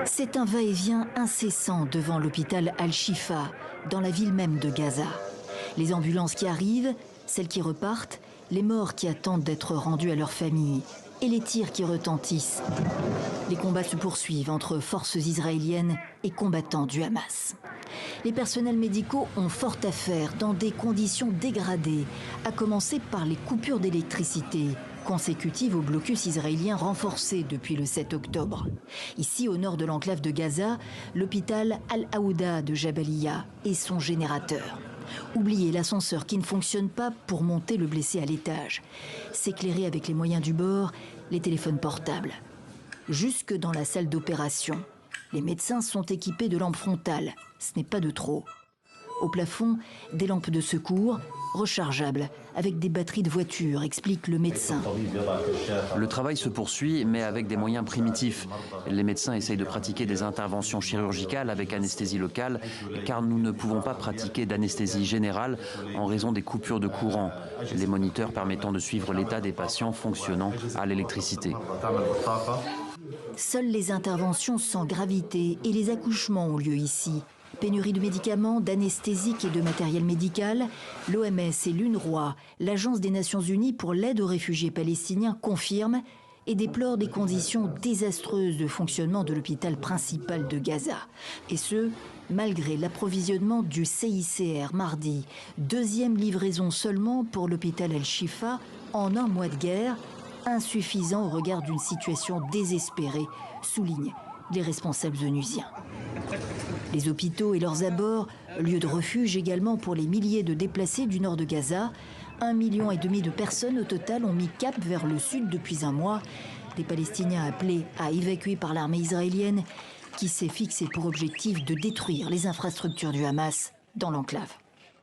C'est un va-et-vient incessant devant l'hôpital Al-Shifa, dans la ville même de Gaza. Les ambulances qui arrivent, celles qui repartent, les morts qui attendent d'être rendus à leur famille et les tirs qui retentissent. Les combats se poursuivent entre forces israéliennes et combattants du Hamas. Les personnels médicaux ont fort à faire dans des conditions dégradées, à commencer par les coupures d'électricité, consécutives au blocus israélien renforcé depuis le 7 octobre. Ici, au nord de l'enclave de Gaza, l'hôpital Al-Aouda de Jabalia et son générateur. Oubliez l'ascenseur qui ne fonctionne pas pour monter le blessé à l'étage. S'éclairer avec les moyens du bord, les téléphones portables. Jusque dans la salle d'opération, les médecins sont équipés de lampes frontales. Ce n'est pas de trop. Au plafond, des lampes de secours, rechargeables, avec des batteries de voiture, explique le médecin. Le travail se poursuit, mais avec des moyens primitifs. Les médecins essayent de pratiquer des interventions chirurgicales avec anesthésie locale, car nous ne pouvons pas pratiquer d'anesthésie générale en raison des coupures de courant, les moniteurs permettant de suivre l'état des patients fonctionnant à l'électricité. Seules les interventions sans gravité et les accouchements ont lieu ici. Pénurie de médicaments, d'anesthésiques et de matériel médical, l'OMS et l'UNRWA, l'Agence des Nations Unies pour l'aide aux réfugiés palestiniens, confirment et déplorent des conditions désastreuses de fonctionnement de l'hôpital principal de Gaza. Et ce, malgré l'approvisionnement du CICR mardi. Deuxième livraison seulement pour l'hôpital Al-Shifa en un mois de guerre, insuffisant au regard d'une situation désespérée, soulignent les responsables onusiens. Les hôpitaux et leurs abords, lieux de refuge également pour les milliers de déplacés du nord de Gaza. 1,5 million de personnes au total ont mis cap vers le sud depuis un mois. Des Palestiniens appelés à évacuer par l'armée israélienne qui s'est fixé pour objectif de détruire les infrastructures du Hamas dans l'enclave.